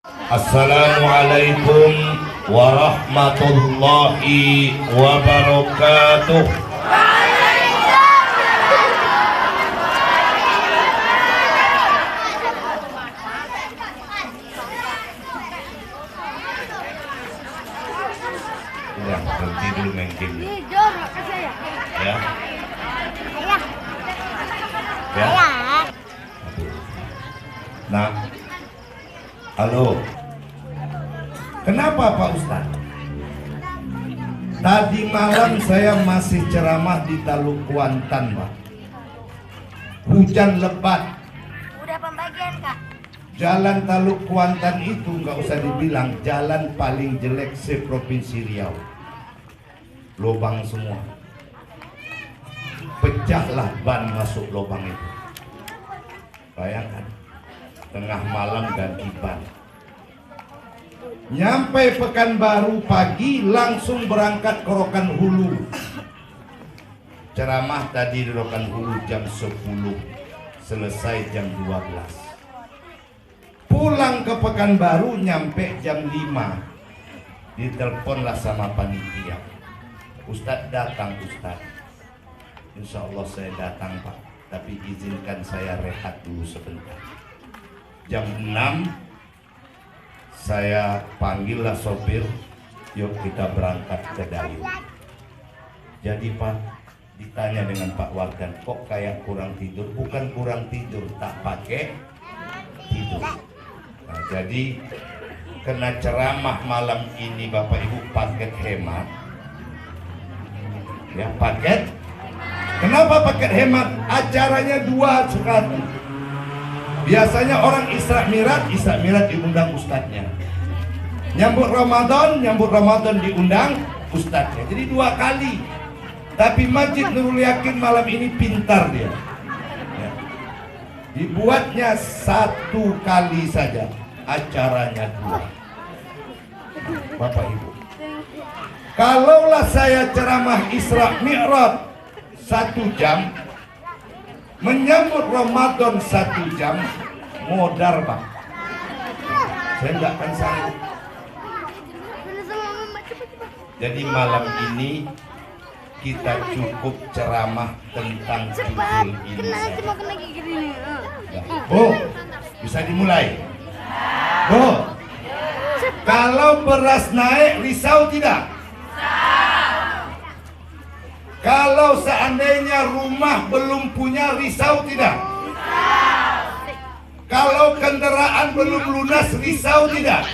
Assalamualaikum warahmatullahi wabarakatuh. Udah berhenti dulu main game. Ya. Ya. Nah, halo. Kenapa Pak Ustadz? Tadi malam saya masih ceramah di Taluk Kuantan, Pak. Hujan lebat. Udah pembagian, Kak. Jalan Taluk Kuantan itu nggak usah dibilang jalan paling jelek se-Provinsi Riau. Lubang semua. Pecahlah ban masuk lubang itu. Bayangkan, tengah malam ganti ban. Nyampe Pekanbaru pagi langsung berangkat ke Rokan Hulu. Ceramah tadi di Rokan Hulu jam 10, selesai jam 12. Pulang ke Pekanbaru nyampe jam 5. Diteleponlah sama panitia. Ustadz datang, Ustadz. Insya Allah saya datang, Pak. Tapi izinkan saya rehat dulu sebentar. Jam 6 saya panggillah sopir, yuk kita berangkat ke Dayu. Jadi Pak, ditanya dengan Pak Wardan, kok kayak kurang tidur? Bukan kurang tidur, tak pakai tidur. Nah, jadi kena ceramah malam ini Bapak Ibu paket hemat. Ya, paket. Kenapa paket hemat? Acaranya 2 sekali. Biasanya orang Isra Mi'raj diundang ustadznya. Nyambut Ramadan diundang ustadznya. Jadi 2 kali. Tapi Masjid Nurul Yakin malam ini pintar dia. Ya. Dibuatnya 1 kali saja. Acaranya 2. Bapak Ibu. Kalaulah saya ceramah Isra Mi'raj 1 jam, menyambut Ramadan 1 jam, modar Pak. Saya nggak akan sanggup. Jadi malam ini kita cukup ceramah tentang judul ini saja. Bisa dimulai. Kalau beras naik risau tidak? Kalau seandainya rumah belum punya risau tidak? Kalau kendaraan belum lunas risau tidak?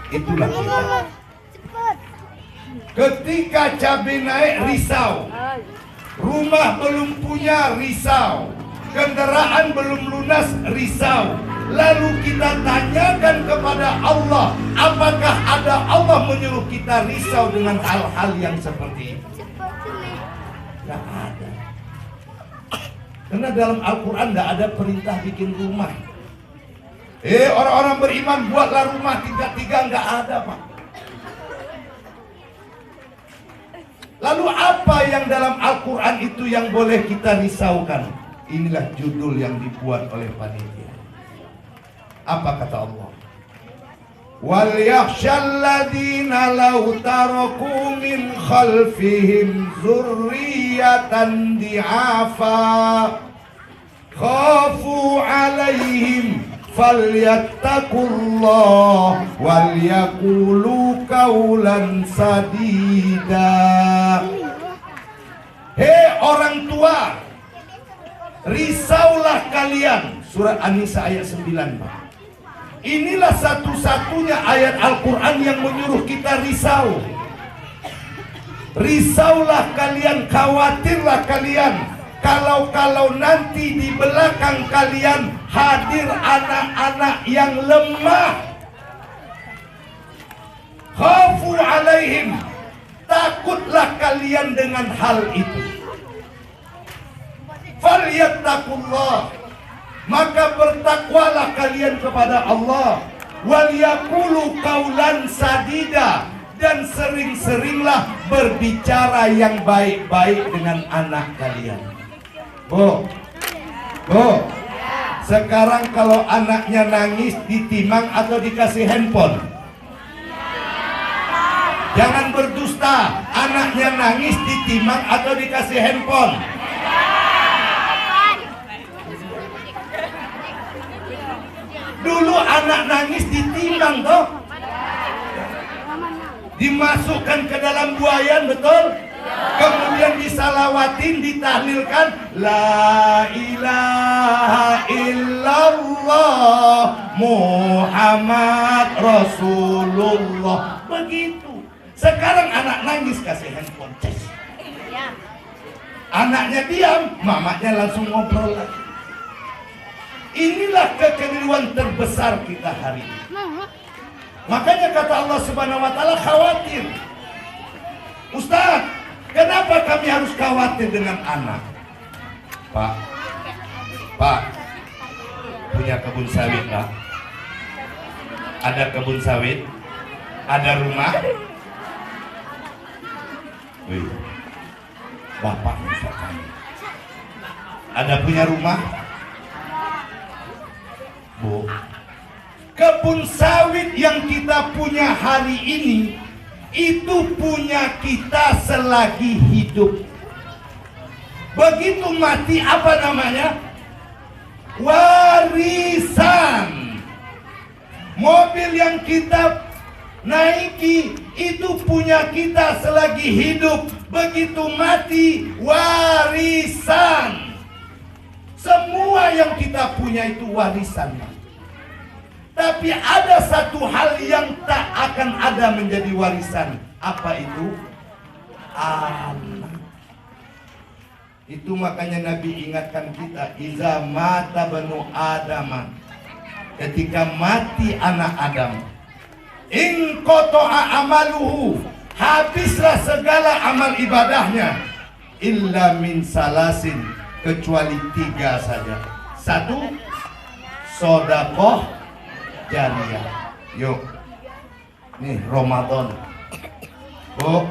Itulah kita. Ketika cabai naik risau, rumah belum punya risau, kendaraan belum lunas risau. Lalu kita tanyakan kepada Allah, apakah ada Allah menyuruh kita risau dengan hal-hal yang seperti itu? Tidak ada. Karena dalam Al-Quran tidak ada perintah bikin rumah. Orang-orang beriman buatlah rumah 3-3, nggak ada Pak. Lalu apa yang dalam Al-Quran itu yang boleh kita risaukan? Inilah judul yang dibuat oleh panitia. Apa kata Allah? Wal yakhshal ladzina law taraku min khalfihim dzurriyyatan di'afa khafu 'alaihim falyattaqullah wal yaqulu qawlan sadida. Hei orang tua, risaulah kalian. Surat An-Nisa ayat 9 Pak. Inilah satu-satunya ayat Al-Quran yang menyuruh kita risau. Risaulah kalian, khawatirlah kalian. Kalau nanti di belakang kalian hadir anak-anak yang lemah. Khafu alaihim. Takutlah kalian dengan hal itu. Falyattaqullah. Maka bertakwalah kalian kepada Allah. Wal yaqulu qawlan sadida. Dan sering-seringlah berbicara yang baik-baik dengan anak kalian. Sekarang kalau anaknya nangis ditimang atau dikasih handphone? Jangan berdusta. Anaknya nangis ditimang atau dikasih handphone? Dulu anak nangis ditimang toh, dimasukkan ke dalam buayan, betul? Kemudian disalawatin, ditahlilkan, la ilaha illallah Muhammad Rasulullah. Begitu. Sekarang anak nangis kasih handphone, ces. Anaknya diam, mamanya langsung ngobrol lagi. Inilah kekeliruan terbesar kita hari ini. Makanya kata Allah Subhanahu wa taala, khawatir. Ustaz, kenapa kami harus khawatir dengan anak? Pak, punya kebun sawit, Pak? Ada kebun sawit? Ada rumah? Wih, Bapak misalkan ada punya rumah? Bu, kebun sawit yang kita punya hari ini itu punya kita selagi hidup. Begitu mati apa namanya? Warisan. Mobil yang kita naiki itu punya kita selagi hidup. Begitu mati warisan. Semua yang kita punya itu warisan. Tapi ada satu hal yang tak akan ada menjadi warisan. Apa itu? Anak. Itu makanya Nabi ingatkan kita, iza mata banu Adam, ketika mati anak Adam, in qata'a amaluhu, habislah segala amal ibadahnya, illa min salasin, kecuali 3 saja. 1, sodakoh jariyah. Yuk, nih Ramadan. Bu,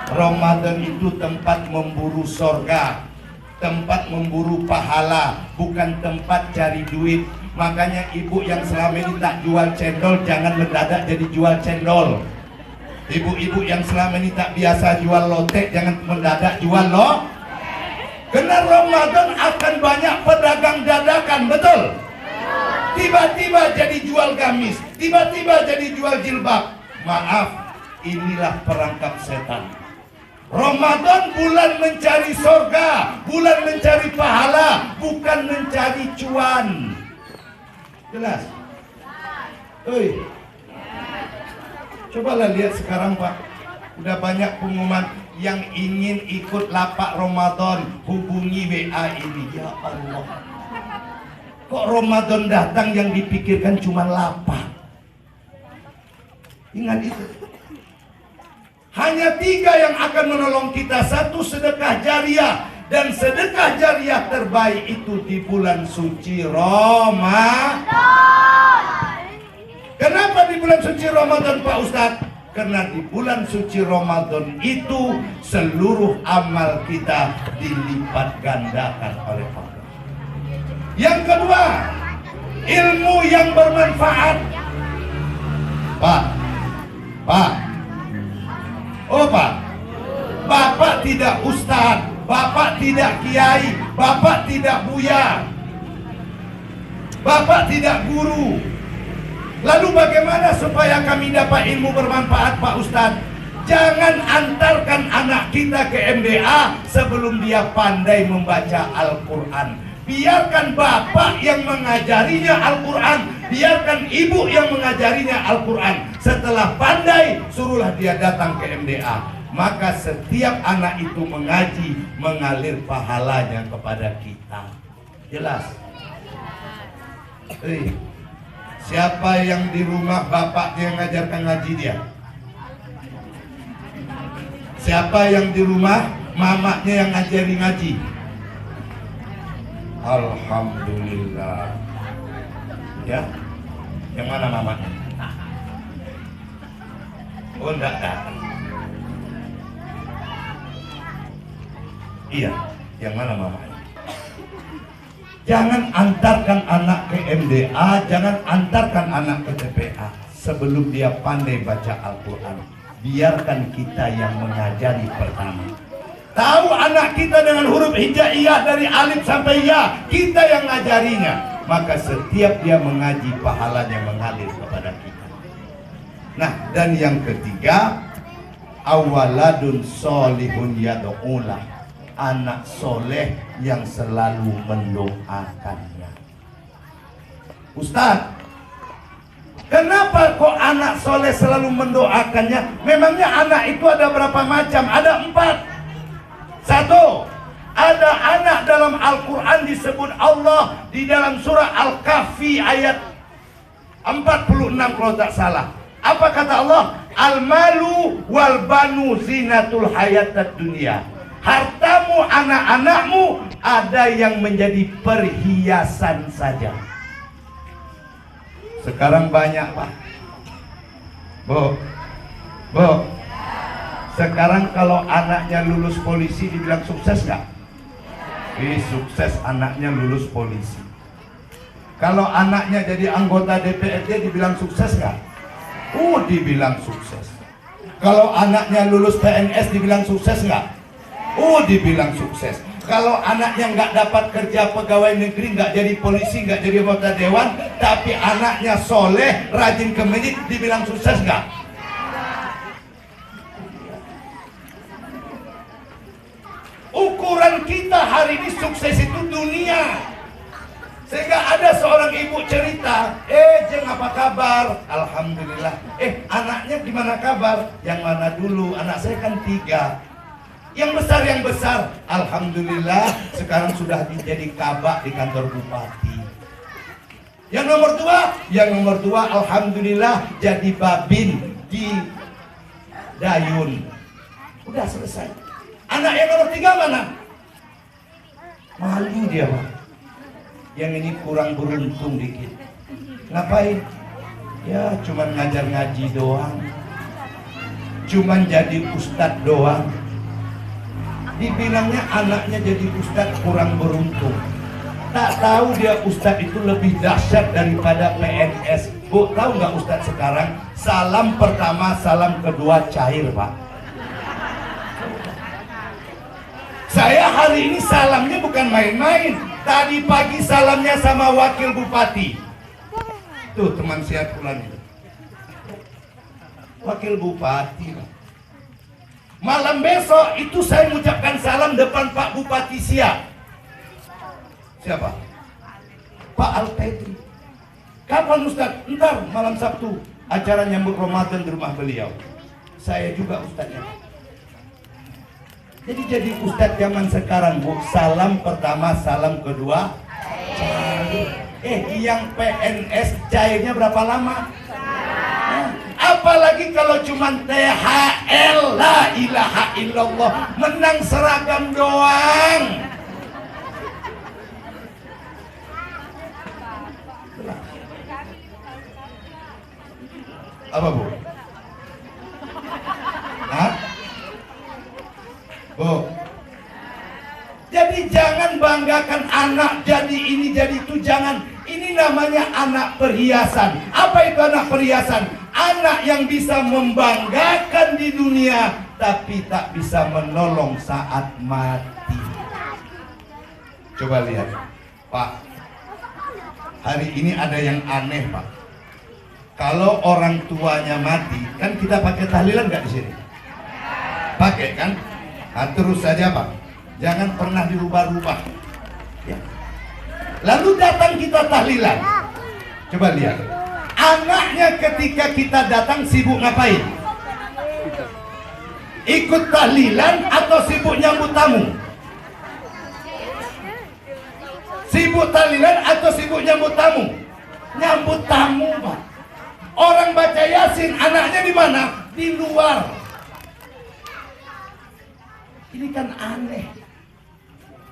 Ramadan itu tempat memburu sorga, tempat memburu pahala, bukan tempat cari duit. Makanya ibu yang selama ini tak jual cendol, jangan mendadak jadi jual cendol. Ibu-ibu yang selama ini tak biasa jual lotek, jangan mendadak jual loh. Karena Ramadan akan banyak pedagang dadakan, betul? Tiba-tiba jadi jual gamis, tiba-tiba jadi jual jilbab. Maaf, inilah perangkap setan. Ramadan bulan mencari surga, bulan mencari pahala, bukan mencari cuan. Jelas? Cobalah lihat sekarang, Pak. Udah banyak pengumuman yang ingin ikut lapak Ramadan, hubungi WA ini. Ya Allah, kok Ramadan datang yang dipikirkan cuma lapak? Ingat itu. Hanya 3 yang akan menolong kita. 1, sedekah jariah. Dan sedekah jariah terbaik itu di bulan suci Ramadan. Kenapa di bulan suci Ramadan, Pak Ustadz? Karena di bulan suci Ramadan itu seluruh amal kita dilipat gandakan oleh Allah. Yang kedua, ilmu yang bermanfaat. Pak, Bapak tidak ustadz, Bapak tidak kiai, Bapak tidak buya, Bapak tidak guru. Lalu bagaimana supaya kami dapat ilmu bermanfaat, Pak Ustadz? Jangan antarkan anak kita ke MBA sebelum dia pandai membaca Al-Quran. Biarkan bapak yang mengajarinya Al-Quran, biarkan ibu yang mengajarinya Al-Quran. Setelah pandai, suruhlah dia datang ke MDA. Maka setiap anak itu mengaji, mengalir pahalanya kepada kita. Jelas? Siapa yang di rumah bapaknya yang ngajarkan ngaji dia? Siapa yang di rumah mamanya yang ngajari ngaji? Alhamdulillah. Ya, yang mana mamanya? Oh, enggak datang. Iya, yang mana mamanya? Jangan antarkan anak ke MDA, jangan antarkan anak ke TPA sebelum dia pandai baca Al-Quran. Biarkan kita yang mengajari pertama. Tahu anak kita dengan huruf hijaiyah dari alif sampai ya, kita yang ngajarinya. Maka setiap dia mengaji, pahalanya mengalir kepada kita. Nah, dan yang ketiga, awaladun solihun yad'ulah, anak soleh yang selalu mendoakannya. Ustaz, kenapa kok anak soleh selalu mendoakannya? Memangnya anak itu ada berapa macam? Ada 4. 1, ada anak dalam Al-Quran disebut Allah di dalam surah Al-Kahfi ayat 46 kalau tak salah. Apa kata Allah? Al-malu wal banu zinatul hayatad dunia. Hartamu, anak-anakmu ada yang menjadi perhiasan saja. Sekarang banyak, Pak. Bu. Sekarang kalau anaknya lulus polisi dibilang sukses nggak? Sukses anaknya lulus polisi. Kalau anaknya jadi anggota DPRD dibilang sukses nggak? Dibilang sukses. Kalau anaknya lulus PNS dibilang sukses nggak? Dibilang sukses. Kalau anaknya nggak dapat kerja pegawai negeri, nggak jadi polisi, nggak jadi anggota dewan, tapi anaknya soleh, rajin ke masjid, dibilang sukses nggak? Ukuran kita hari ini sukses itu dunia. Sehingga ada seorang ibu cerita, Jeng apa kabar? Alhamdulillah. Anaknya gimana kabar? Yang mana dulu? Anak saya kan 3. Yang besar, alhamdulillah sekarang sudah jadi kabak di kantor bupati. Yang nomor 2, alhamdulillah jadi babin di Dayun. Udah selesai. Anak yang nomor 3 mana? Malu dia, Pak. Yang ini kurang beruntung dikit. Ngapain? Ya cuman ngajar ngaji doang, cuman jadi ustadz doang. Dibilangnya anaknya jadi ustadz kurang beruntung. Tak tahu dia ustadz itu lebih dahsyat daripada PNS. Bu, tahu nggak ustadz sekarang? Salam pertama, salam kedua cair, Pak. Saya hari ini salamnya bukan main-main. Tadi pagi salamnya sama wakil bupati. Tuh teman saya pulang itu. Wakil bupati. Malam besok itu saya mengucapkan salam depan Pak Bupati Siak. Siapa? Pak Al-Petri. Kapan Ustaz? Entar malam Sabtu acara nyambut Ramadan di rumah beliau. Saya juga Ustaznya. Jadi Ustadz zaman sekarang, Bu, salam pertama, salam kedua cair. Yang PNS cairnya berapa lama? Apalagi kalau cuma THL, la ilaha illallah, menang seragam doang. Apa, Bu? Bu, jadi jangan banggakan anak jadi ini jadi itu, jangan. Ini namanya anak perhiasan. Apa itu anak perhiasan? Anak yang bisa membanggakan di dunia tapi tak bisa menolong saat mati. Coba lihat, Pak. Hari ini ada yang aneh, Pak. Kalau orang tuanya mati, kan kita pakai tahlilan nggak di sini? Pakai kan? Nah, terus saja, Pak, jangan pernah dirubah-rubah ya. Lalu datang kita tahlilan. Coba lihat, anaknya ketika kita datang sibuk ngapain? Ikut tahlilan atau sibuk nyambut tamu? Sibuk tahlilan atau sibuk nyambut tamu? Nyambut tamu, Pak. Orang baca Yasin, anaknya di mana? Di luar. Ini kan aneh.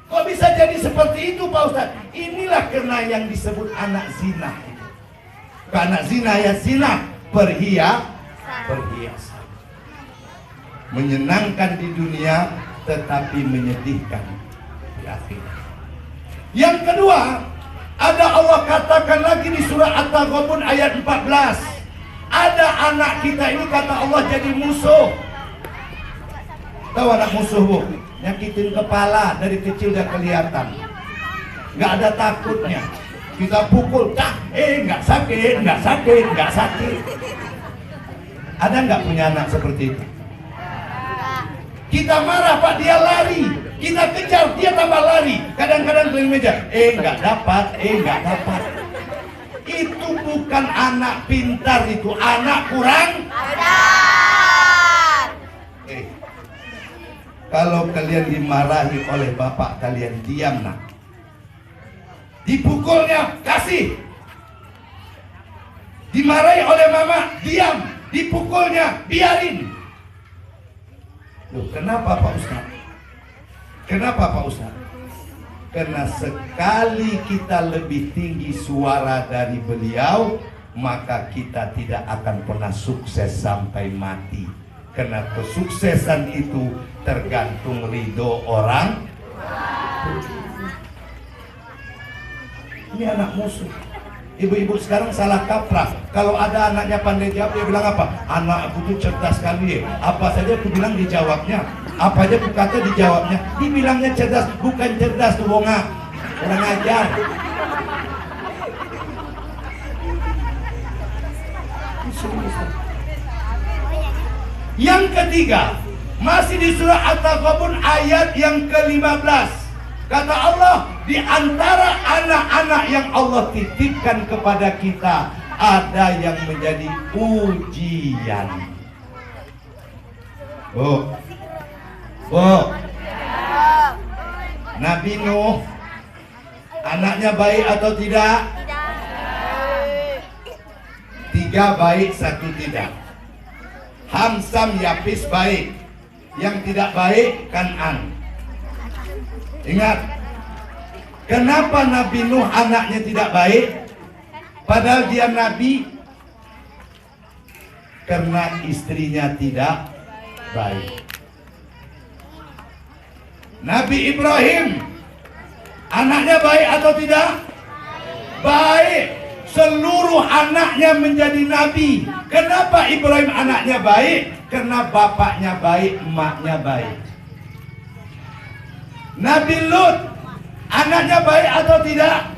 Kok bisa jadi seperti itu, Pak Ustadz? Inilah karena yang disebut anak zina. Karena zina ya zina, perhiasan. Menyenangkan di dunia, tetapi menyedihkan di akhirat. Yang kedua, ada Allah katakan lagi di surah At-Taghabun ayat 14. Ada anak kita ini kata Allah jadi musuh. Tahu anak musuh, Bu? Nyakitin kepala dari kecil udah kelihatan. Nggak ada takutnya. Kita pukul, nggak sakit, nggak sakit, nggak sakit. Ada nggak punya anak seperti itu? Kita marah, Pak, dia lari. Kita kejar, dia tambah lari. Kadang-kadang dari meja, nggak dapat, nggak dapat. Itu bukan anak pintar, itu anak kurang Ajar. Kalau kalian dimarahi oleh bapak kalian, diam, nak. Dipukulnya, kasih. Dimarahi oleh mama, diam. Dipukulnya, biarin. Loh, kenapa Pak Ustaz? Kenapa Pak Ustaz? Karena sekali kita lebih tinggi suara dari beliau, maka kita tidak akan pernah sukses sampai mati. Karena kesuksesan itu tergantung ridho orang. Ini anak musuh. Ibu-ibu sekarang salah kaprah. Kalau ada anaknya pandai jawab, dia bilang apa? Anak aku tuh cerdas sekali ya. Apa saja aku bilang dijawabnya. Apa aja aku kata dijawabnya. Dibilangnya cerdas, bukan cerdas tuh bonga. Kurang ajar. Yang ketiga, masih di surah At-Taghabun ayat yang ke-15. Kata Allah, di antara anak-anak yang Allah titipkan kepada kita, ada yang menjadi ujian. Bu, Nabi Nuh, anaknya baik atau tidak? Tiga baik, satu tidak. Ham, Sam, Yafis baik. Yang tidak baik, Kan'an. Ingat, kenapa Nabi Nuh anaknya tidak baik? Padahal dia Nabi. Karena istrinya tidak baik. Nabi Ibrahim, anaknya baik atau tidak? Baik. Seluruh anaknya menjadi nabi. Kenapa Ibrahim anaknya baik? Karena bapaknya baik, emaknya baik. Nabi Lut, anaknya baik atau tidak?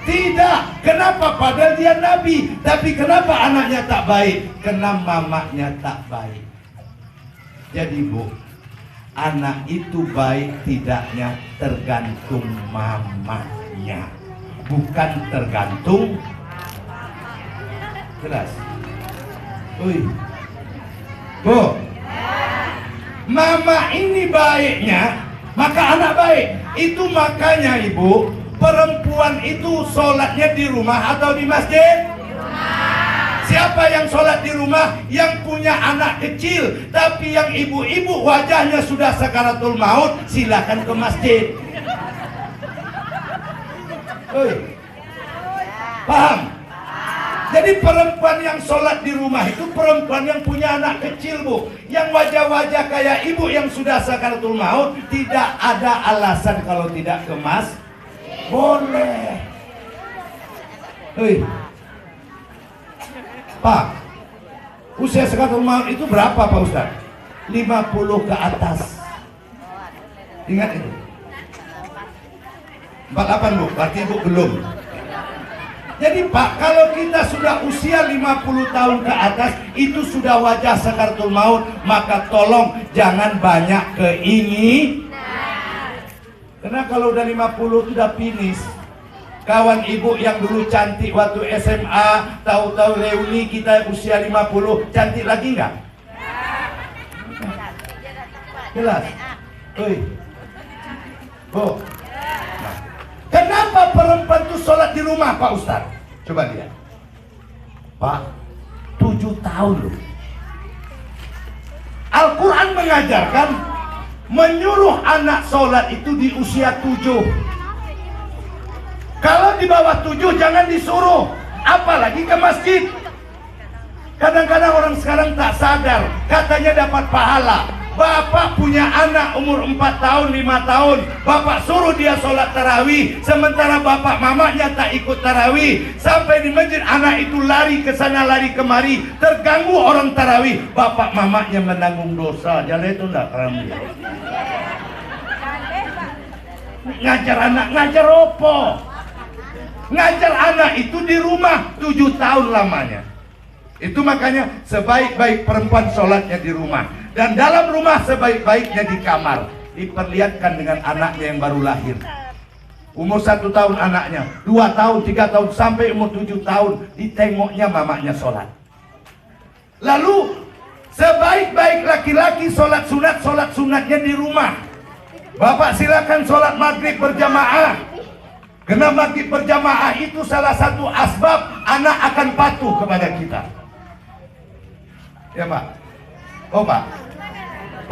Tidak. Kenapa? Padahal dia nabi. Tapi kenapa anaknya tak baik? Karena mamanya tak baik. Jadi Bu, anak itu baik tidaknya tergantung mamanya, bukan tergantung. Jelas? Bu, mama ini baiknya, maka anak baik. Itu makanya Ibu, perempuan itu sholatnya di rumah atau di masjid? Di rumah. Siapa yang sholat di rumah? Yang punya anak kecil. Tapi yang ibu-ibu wajahnya sudah sakaratul maut, silakan ke masjid. Paham? Jadi perempuan yang sholat di rumah itu perempuan yang punya anak kecil, Bu. Yang wajah-wajah kayak ibu yang sudah sakaratul maut, tidak ada alasan kalau tidak ke masjid. Boleh. Pak, usia sakaratul maut itu berapa Pak Ustaz? 50 ke atas. Ingat itu. 48 Bu, berarti Ibu belum. Jadi Pak, kalau kita sudah usia 50 tahun ke atas, itu sudah wajah sakaratul maut, maka tolong jangan banyak keingin. Karena kalau udah 50 sudah finish. Kawan ibu yang dulu cantik waktu SMA, tahu-tahu reuni kita usia 50, cantik lagi nggak? Jelas? Bu, kenapa perempuan itu sholat di rumah Pak Ustaz? Coba lihat Pak, 7 tahun loh. Al-Quran mengajarkan menyuruh anak sholat itu di usia 7. Kalau di bawah 7 jangan disuruh, apalagi ke masjid. Kadang-kadang orang sekarang tak sadar, katanya dapat pahala. Bapak punya anak umur 4 tahun, 5 tahun, bapak suruh dia sholat tarawih, sementara bapak mamanya tak ikut tarawih. Sampai di masjid anak itu lari ke sana lari kemari, terganggu orang tarawih, bapak mamanya menanggung dosa. Jalan itu enggak kamu. Ngajar anak, ngajar opo? Ngajar anak itu di rumah 7 tahun lamanya. Itu makanya sebaik-baik perempuan sholatnya di rumah, dan dalam rumah sebaik-baiknya di kamar. Diperlihatkan dengan anaknya yang baru lahir. Umur 1 tahun anaknya, 2 tahun, 3 tahun, sampai umur 7 tahun, ditengoknya mamanya sholat. Lalu sebaik-baik laki-laki sholat sunatnya di rumah. Bapak silakan sholat maghrib berjamaah. Karena maghrib berjamaah itu salah satu asbab anak akan patuh kepada kita. Ya Pak? Oh Pak?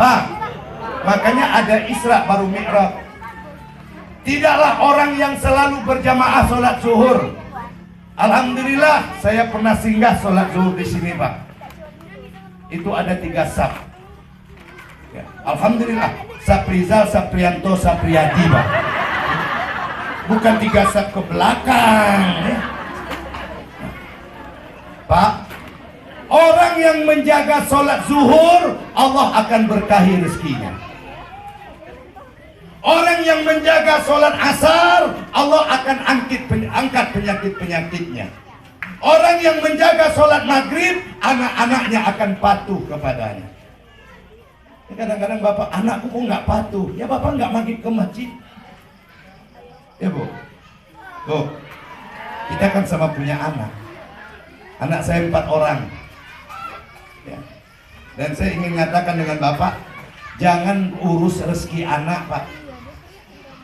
Pak, makanya ada Isra baru Mi'raj. Tidaklah orang yang selalu berjamaah sholat zuhur. Alhamdulillah saya pernah singgah sholat zuhur di sini Pak. Itu ada 3 saf. Ya, Alhamdulillah, Saprizal, Saprianto, Sapriyadi Pak. Bukan 3 saf ke belakang ya. Pak, orang yang menjaga sholat zuhur, Allah akan berkahi rezekinya. Orang yang menjaga sholat asar, Allah akan angkat penyakit-penyakitnya. Orang yang menjaga sholat maghrib, anak-anaknya akan patuh kepadanya. Kadang-kadang bapak, anakku kok nggak patuh? Ya bapak nggak maghrib ke masjid. Ya Bu, Bu, kita kan sama punya anak. Anak saya 4 orang ya. Dan saya ingin mengatakan dengan bapak, jangan urus rezeki anak Pak.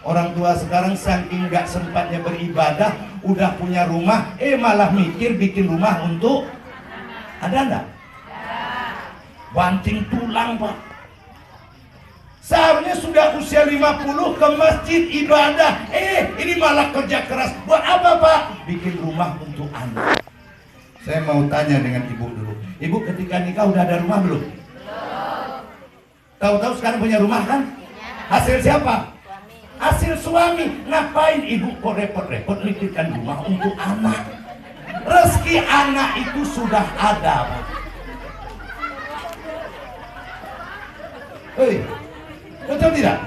Orang tua sekarang saking gak sempatnya beribadah, udah punya rumah, malah mikir bikin rumah untuk ada enggak? Banting tulang Pak. Seharusnya sudah usia 50 ke masjid ibadah, ini malah kerja keras. Buat apa Pak? Bikin rumah untuk anak. Saya mau tanya dengan ibu dulu. Ibu ketika nikah udah ada rumah belum? Tahu-tahu sekarang punya rumah kan? Hasil siapa? Hasil suami. Ngapain ibu kok repot-repot mikirkan rumah untuk anak? Rezeki anak itu sudah ada Pak. Betul tidak?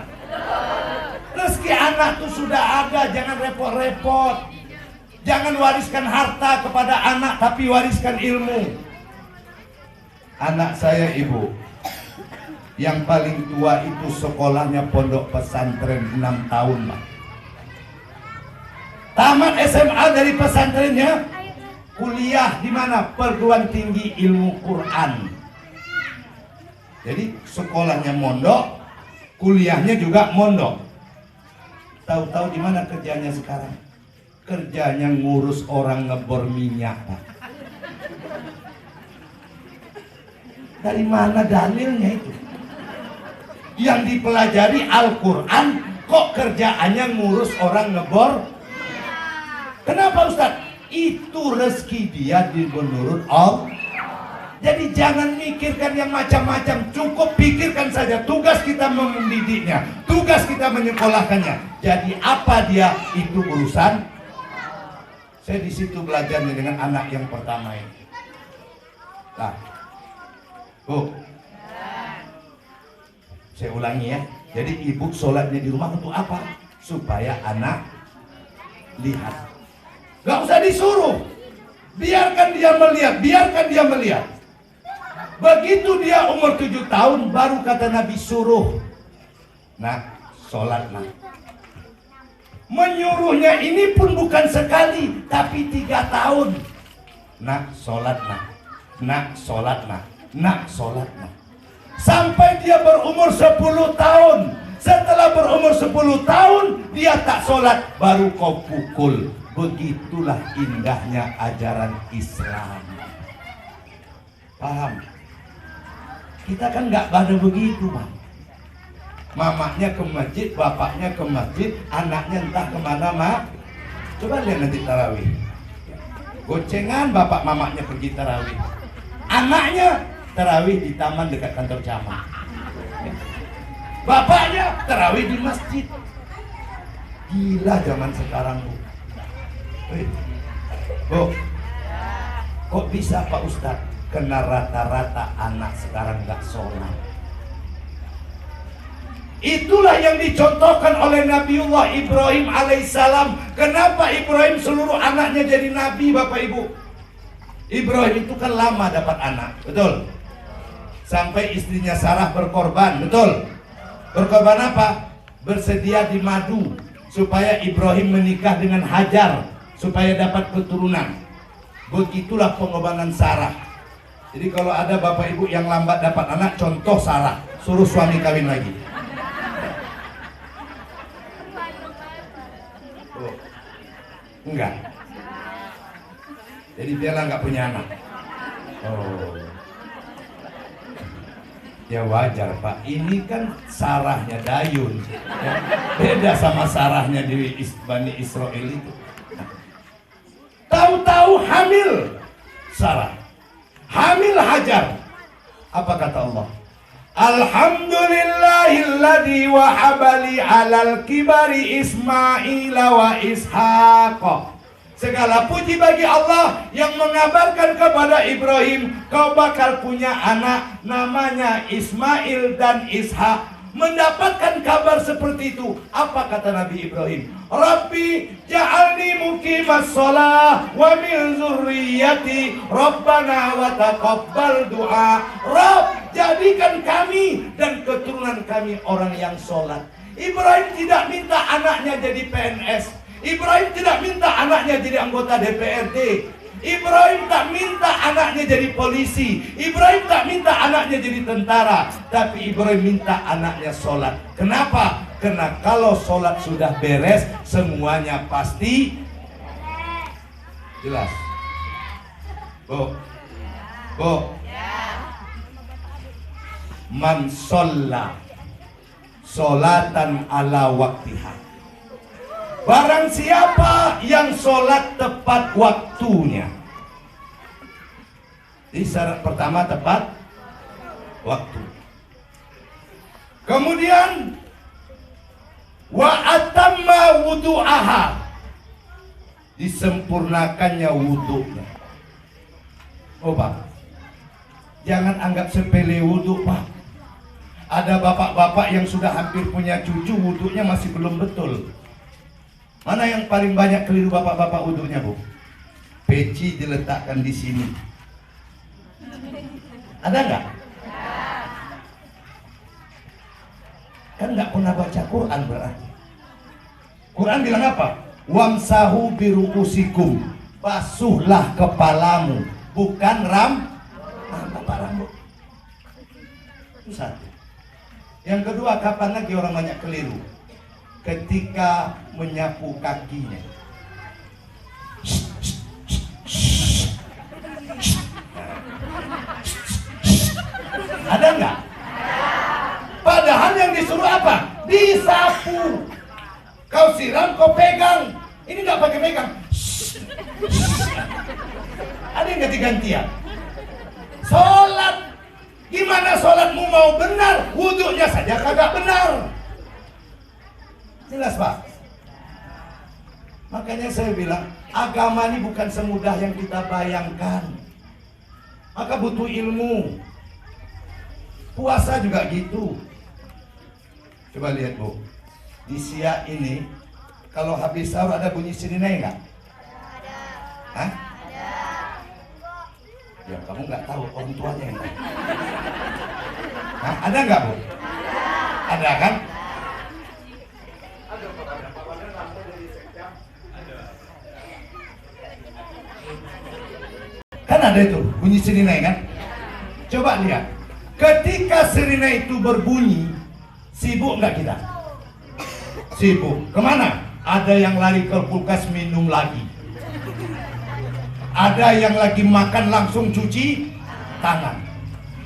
Rezeki anak itu sudah ada, jangan repot-repot. Jangan wariskan harta kepada anak, tapi wariskan ilmu. Anak saya ibu, yang paling tua itu sekolahnya pondok pesantren 6 tahun Pak. Tamat SMA dari pesantrennya, kuliah di mana? Perguruan tinggi ilmu Quran. Jadi sekolahnya mondok, kuliahnya juga mondok. Tahu-tahu di mana kerjanya sekarang? Kerjanya ngurus orang ngebor minyak Pak. Dari mana dalilnya itu? Yang dipelajari Al-Quran, kok kerjaannya ngurus orang ngebor? Kenapa Ustaz? Itu rezeki dia menurut Allah. Jadi jangan mikirkan yang macam-macam, cukup pikirkan saja tugas kita mendidiknya, tugas kita menyekolahkannya. Jadi apa dia itu urusan. Saya di situ belajarnya dengan anak yang pertama ini. Nah, Bu, saya ulangi ya. Jadi ibu sholatnya di rumah untuk apa? Supaya anak lihat. Gak usah disuruh, biarkan dia melihat, biarkan dia melihat. Begitu dia umur 7 tahun, baru kata Nabi suruh. Nah, sholatlah. Menyuruhnya ini pun bukan sekali, tapi 3 tahun. Nak, sholatlah. Nak, sholatlah. Nak, sholatlah. Sampai dia berumur 10 tahun. Setelah berumur 10 tahun, dia tak sholat, baru kau pukul. Begitulah indahnya ajaran Islam. Paham? Kita kan nggak pada begitu Bang. Mamanya ke masjid, bapaknya ke masjid, anaknya entah kemana Mak. Coba lihat nanti tarawih. Gocengan bapak mamanya pergi tarawih, anaknya tarawih di taman dekat kantor camat. Ya. Bapaknya tarawih di masjid. Gila zaman sekarang, Bu. Bu, kok bisa Pak Ustadz? Kena rata-rata anak sekarang gak sholat. Itulah yang dicontohkan oleh Nabiullah Ibrahim alaihissalam. Kenapa Ibrahim seluruh anaknya jadi nabi, Bapak Ibu? Ibrahim itu kan lama dapat anak, betul? Sampai istrinya Sarah berkorban, betul? Berkorban apa? Bersedia di madu supaya Ibrahim menikah dengan Hajar supaya dapat keturunan. Begitulah pengorbanan Sarah. Jadi kalau ada bapak ibu yang lambat dapat anak, contoh Sarah, suruh suami kawin lagi. Oh. Enggak. Jadi dia lah nggak punya anak. Oh. Ya wajar Pak, ini kan Sarahnya Dayun, ya. Beda sama Sarahnya di Bani Israel itu. Tahu-tahu hamil Sarah, hamil Hajar. Apa kata Allah? Alhamdulillahilladzi wahabali alal kibari Ismaila wa Ishaq. Segala puji bagi Allah yang mengabarkan kepada Ibrahim, kau bakal punya anak namanya Ismail dan Ishak. Mendapatkan kabar seperti itu, apa kata Nabi Ibrahim? Rabbi ja'alni muqimas shalah wa min dzurriyyati Rabbana wa taqabbal du'a. Rabb, jadikan kami dan keturunan kami orang yang sholat. Ibrahim tidak minta anaknya jadi PNS. Ibrahim tidak minta anaknya jadi anggota DPRD. Ibrahim tak minta anaknya jadi polisi. Ibrahim tak minta anaknya jadi tentara. Tapi Ibrahim minta anaknya sholat. Kenapa? Karena kalau sholat sudah beres, semuanya pasti jelas. Bu, man sholla sholatan ala waktiha. Barang siapa yang sholat tepat waktunya. Jadi syarat pertama tepat waktu. Kemudian wa atamma wudu'aha, disempurnakannya wudunya. Oh Pak, jangan anggap sepele wudu Pak. Ada bapak-bapak yang sudah hampir punya cucu, wudunya masih belum betul. Mana yang paling banyak keliru bapak-bapak wudunya, Bu? Peci diletakkan di sini. Ada nggak? Kan nggak pernah baca Quran berarti. Quran bilang apa? Wamsahu biruusikum, basuhlah kepalamu, bukan rambut. Itu satu. Yang kedua, kapan lagi orang banyak keliru? Ketika menyapu kakinya. Ada nggak? Padahal yang disuruh apa? Disapu. Kau siram, kau pegang. Ini nggak pakai pegang. Ada yang ganti-gantian. Sholat. Gimana sholatmu mau benar? Wudhunya saja kagak benar. Jelas Pak. Makanya saya bilang, agama ini bukan semudah yang kita bayangkan. Maka butuh ilmu. Puasa juga gitu. Coba lihat Bu, di Siak ini kalau habis sahur ada bunyi sirinai nggak? Hah? Ya kamu nggak tahu, orang tuanya yang tahu. Hah? Ada nggak Bu? Ada kan? Kan ada itu bunyi sirinai kan? Coba lihat, ketika sirinai itu berbunyi, sibuk nggak kita? Sibuk. Kemana? Ada yang lari ke kulkas minum lagi. Ada yang lagi makan langsung cuci tangan.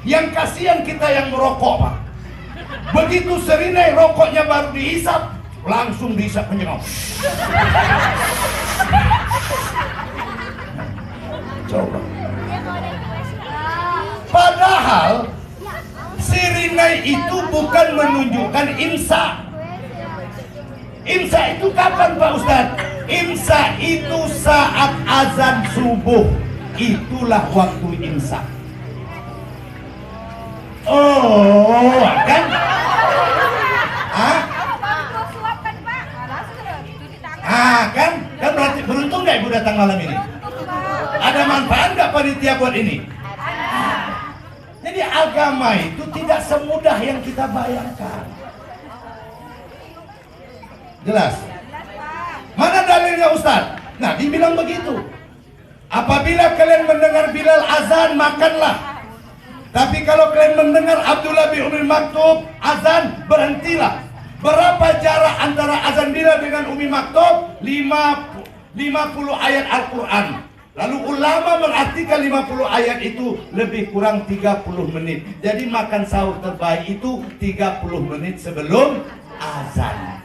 Yang kasihan kita yang merokok Pak. Begitu sirinai rokoknya baru dihisap, langsung dihisap menyengat. Coba. Padahal sirine naik itu bukan menunjukkan imsak. Imsak itu kapan Pak Ustadz? Imsak itu saat azan subuh. Itulah waktu imsak. Oh, kan? Kan berarti beruntung nggak ibu datang malam ini? Ada manfaat nggak panitia buat ini? Jadi agama itu tidak semudah yang kita bayangkan. Jelas? Mana dalilnya Ustaz? Nah, dibilang begitu. Apabila kalian mendengar Bilal azan, makanlah. Tapi kalau kalian mendengar Abdullah bin Umi Maktub azan, berhentilah. Berapa jarak antara azan Bilal dengan Umi Maktub? 50 ayat Al-Quran. Lalu ulama mengartikan 50 ayat itu lebih kurang 30 menit. Jadi makan sahur terbaik itu 30 menit sebelum azan.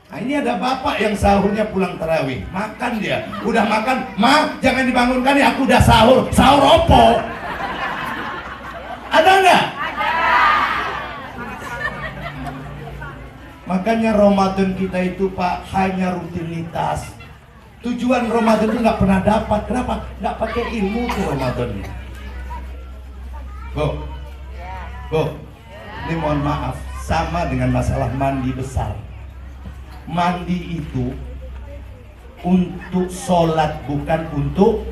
Nah, ini ada bapak yang sahurnya pulang tarawih. Makan dia. Udah makan, Ma, jangan dibangunkan ya, aku udah sahur. Sahur opo? Ada nggak? Makanya Ramadan kita itu Pak hanya rutinitas. Tujuan Ramadan itu nggak pernah dapat. Kenapa? Nggak pakai ilmu tuh Ramadan. Bu, ini mohon maaf, sama dengan masalah mandi besar. Mandi itu untuk sholat, bukan untuk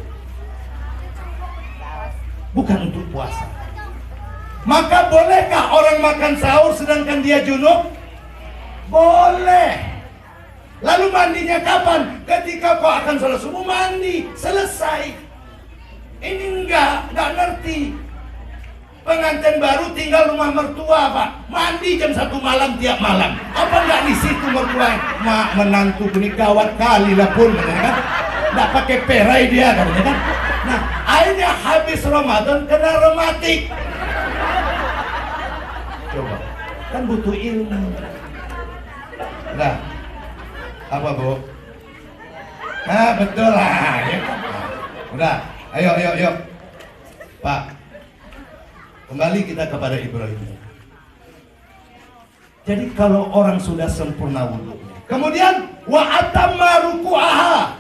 puasa. Maka bolehkah orang makan sahur sedangkan dia junub? Boleh. Lalu mandinya kapan? Ketika kau akan sholat subuh mandi, selesai. Ini enggak ngerti. Pengantin baru tinggal rumah mertua Pak, mandi jam 1 malam tiap malam. Apa enggak di situ mertua? Mak, menantu ini gawat kali lah pun, kan? Enggak pakai perai dia, katanya kan? Nah, akhirnya habis Ramadan kena rematik. Coba, kan butuh ilmu. Nah, apa Bu? Nah, betul lah. Ya. Udah, ayo. Pak, kembali kita kepada Ibrahim. Jadi kalau orang sudah sempurna wudunya, kemudian wa atamma ruku'aha,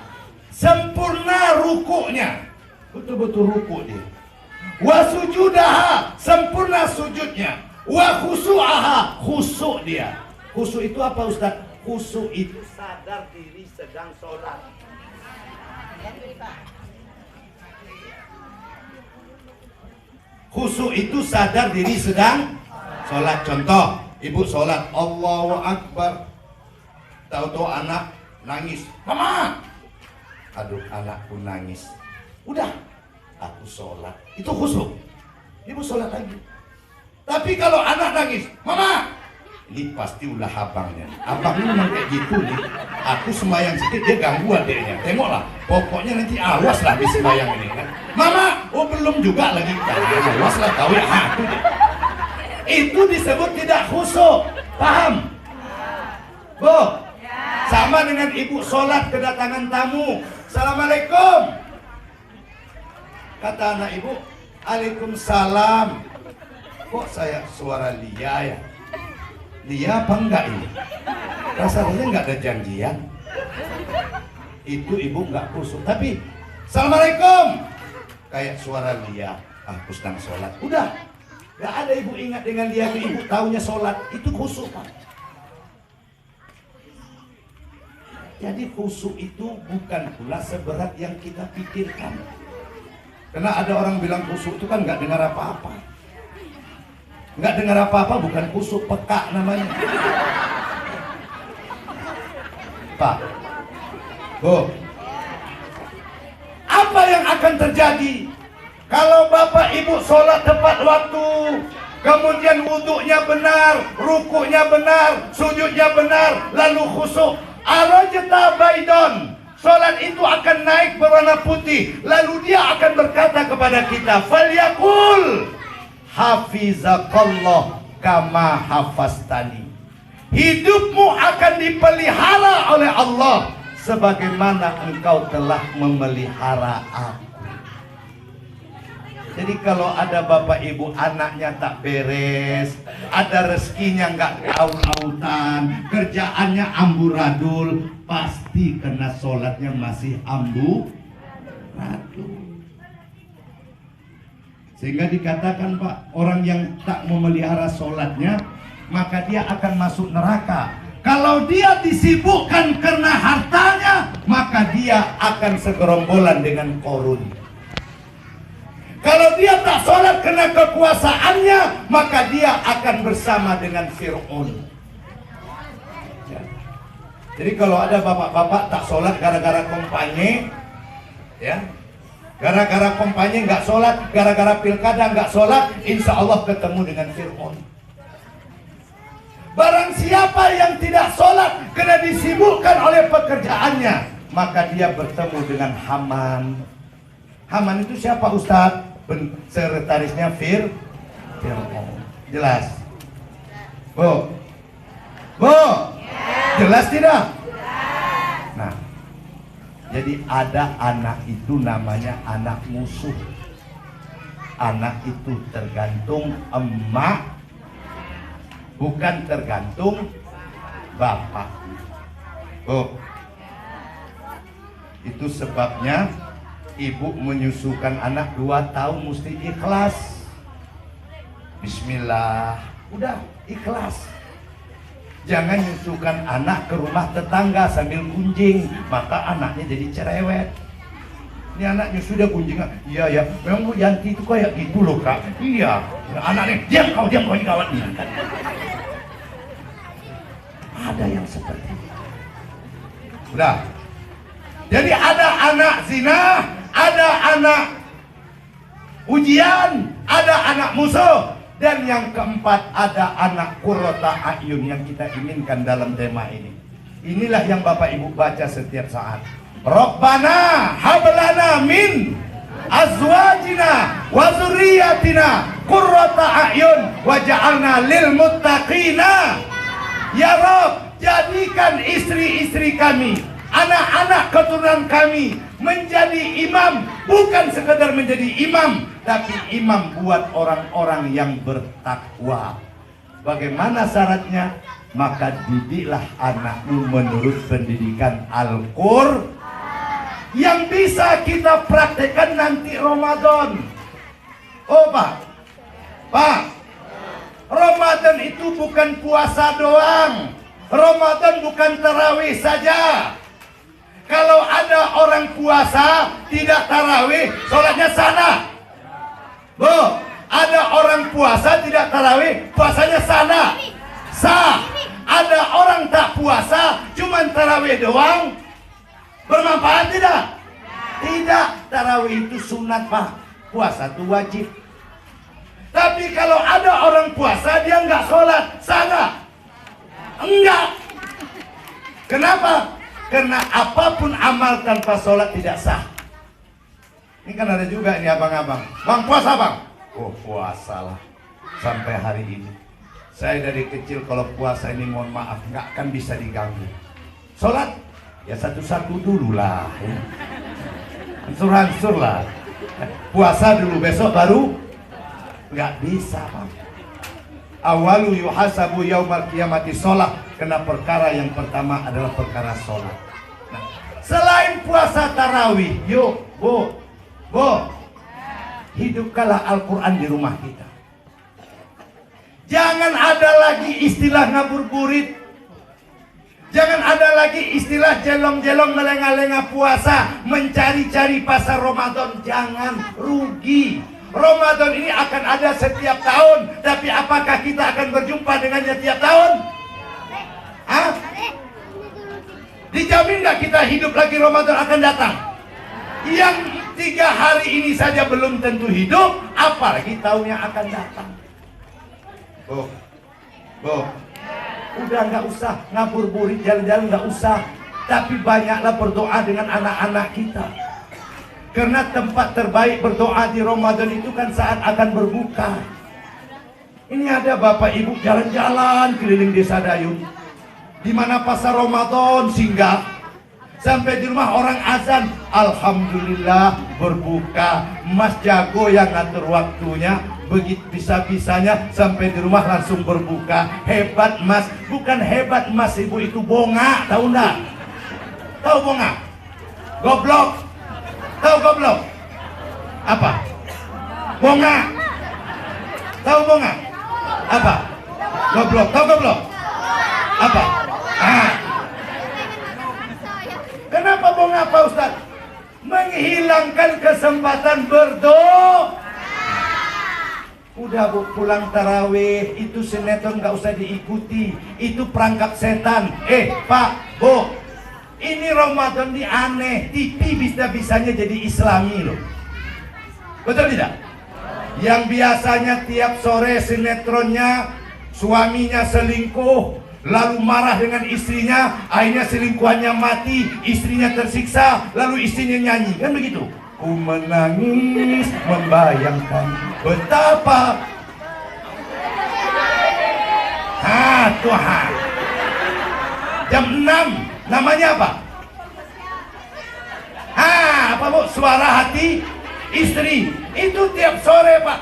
sempurna rukuknya, betul-betul rukuk dia. Wa sujudaha, sempurna sujudnya. Wa khusu'aha, khusuk dia. Khusuk itu apa Ustaz? Khusuk itu sadar diri sedang sholat. Khusuk itu sadar diri sedang sholat. Contoh, ibu sholat Allahu Akbar, tahu-tahu anak nangis, Mama, aduh anakku nangis, udah aku sholat. Itu khusuk. Ibu sholat lagi. Tapi kalau anak nangis, Mama, ini pasti ulah abangnya. Abangnya memang kayak gitu nih. Aku sembahyang sedikit dia ganggu adiknya. Tengoklah, pokoknya nanti awas lah di sembahyang ini kan. Mama, oh belum juga lagi. Awas lah kau ya aku deh. Itu disebut tidak khusyuk. Paham? Bu, sama dengan ibu sholat kedatangan tamu. Assalamualaikum. Kata anak ibu, Waalaikumsalam. Kok saya suara Lia ya? Lia apa enggak ini? Rasanya enggak ada janjian. Itu ibu enggak khusyuk. Tapi Assalamualaikum, kayak suara Lia. Aku sedang sholat. Udah, enggak ada ibu ingat dengan dia. Ibu taunya sholat. Itu khusyuk Pak. Jadi khusyuk itu bukan pula seberat yang kita pikirkan. Karena ada orang bilang khusyuk itu kan enggak dengar apa-apa. Nggak dengar apa-apa bukan khusyuk, peka namanya. Pak, Bu, apa yang akan terjadi kalau bapak ibu sholat tepat waktu, kemudian wudhunya benar, rukuknya benar, sujudnya benar, lalu khusyuk? Arajata baidon, sholat itu akan naik berwarna putih, lalu dia akan berkata kepada kita, falyakul hafizakallah kama hafastani. Hidupmu akan dipelihara oleh Allah sebagaimana engkau telah memelihara aku. Jadi kalau ada bapak ibu anaknya tak beres, ada rezekinya nggak aut-autan, kerjaannya amburadul, pasti kena sholatnya masih amburadul. Sehingga dikatakan Pak, orang yang tak memelihara sholatnya, maka dia akan masuk neraka. Kalau dia disibukkan karena hartanya, maka dia akan segerombolan dengan Korun. Kalau dia tak sholat karena kekuasaannya, maka dia akan bersama dengan Fir'aun. Ya. Jadi kalau ada bapak-bapak tak sholat gara-gara kampanye, ya, gara-gara kampanye nggak sholat, gara-gara pilkada nggak sholat, insya Allah ketemu dengan Fir'aun. Barang siapa yang tidak sholat karena disibukkan oleh pekerjaannya, maka dia bertemu dengan Haman. Haman itu siapa Ustadz? Sekretarisnya Fir'aun. Jelas? Bu? Jelas tidak? Nah, jadi ada anak itu namanya anak musuh. Anak itu tergantung emak, bukan tergantung bapak. Bu, itu sebabnya ibu menyusukan anak 2 tahun mesti ikhlas. Bismillah, udah ikhlas. Jangan nyusukan anak ke rumah tetangga sambil gunjing, maka anaknya jadi cerewet. Ini anak nyusu dia gunjing, iya ya, memang Bu Yanti itu kayak gitu loh Kak. Iya, anaknya diam kau ini kawan ini. Ada yang seperti itu. Udah. Jadi ada anak zina, ada anak ujian, ada anak musuh, dan yang keempat ada anak qurrata a'yun yang kita inginkan dalam tema ini. Inilah yang Bapak Ibu baca setiap saat. Rabbana hablana min azwajina wa dzurriyyatina qurrata a'yun waj'alna lil muttaqina. Ya Rabb, jadikan istri-istri kami, anak-anak keturunan kami menjadi imam, bukan sekedar menjadi imam, tapi imam buat orang-orang yang bertakwa. Bagaimana syaratnya? Maka didiklah anakmu menurut pendidikan Al-Qur'an yang bisa kita praktekkan nanti Ramadan. Oh Pak, Ramadan itu bukan puasa doang. Ramadan bukan tarawih saja. Kalau ada orang puasa tidak tarawih, sholatnya sana. Bu, ada orang puasa tidak tarawih, puasanya sana. Sah. Ada orang tak puasa, cuman tarawih doang, bermanfaat tidak? Tidak. Tarawih itu sunat Pak, puasa itu wajib. Tapi kalau ada orang puasa dia nggak sholat, sana? Enggak. Kenapa? Karena apapun amal tanpa sholat tidak sah. Ini kan ada juga ini abang-abang, bang puasa bang? Oh puasa lah. Sampai hari ini saya dari kecil kalau puasa ini mohon maaf nggak akan bisa diganggu. Sholat ya satu-satu dulu lah ya. Hancur-hancur lah. Puasa dulu, besok baru nggak bisa bang. Awalu yuhasabu yaumal qiyamati sholat. Karena perkara yang pertama adalah perkara sholat. Nah, selain puasa tarawih, yuk bu, hidupkanlah Al-Quran di rumah kita. Jangan ada lagi istilah ngabuburit. Jangan ada lagi istilah jelong-jelong melengah-lengah puasa, mencari-cari pasar Ramadan. Jangan, rugi. Ramadan ini akan ada setiap tahun, tapi apakah kita akan berjumpa dengannya tiap tahun? Hah? Dijamin nggak kita hidup lagi Ramadan akan datang? Yang 3 hari ini saja belum tentu hidup, apalagi tahun yang akan datang. Bu, udah nggak usah ngabuburit jalan-jalan, nggak usah. Tapi banyaklah berdoa dengan anak-anak kita. Karena tempat terbaik berdoa di Ramadan itu kan saat akan berbuka. Ini ada bapak ibu jalan-jalan keliling desa Dayun, di mana pasar Ramadan singgah. Sampai di rumah orang azan, alhamdulillah berbuka. Mas jago yang ngatur waktunya, begitu bisa-bisanya sampai di rumah langsung berbuka. Hebat Mas. Bukan hebat Mas, ibu itu bonga, tahu enggak? Tahu bonga? Goblok. Tahu goblok? Apa? Bonga. Tahu bonga? Apa? Goblok. Tahu goblok? Apa? Ah. Kenapa bonga Pak Ustaz? Menghilangkan kesempatan berdoa. Udah Bu, pulang tarawih, itu sinetron gak usah diikuti, itu perangkap setan. Pak, Bu, ini Ramadan ini aneh, TV bisa-bisanya jadi Islami loh. Betul tidak? Yang biasanya tiap sore sinetronnya suaminya selingkuh, lalu marah dengan istrinya, akhirnya selingkuhannya mati, istrinya tersiksa, lalu istrinya nyanyi, kan begitu? Ku menangis membayangkan betapa Tuhan. Jam 6 namanya apa? Apa Bu? Suara hati istri. Itu tiap sore Pak.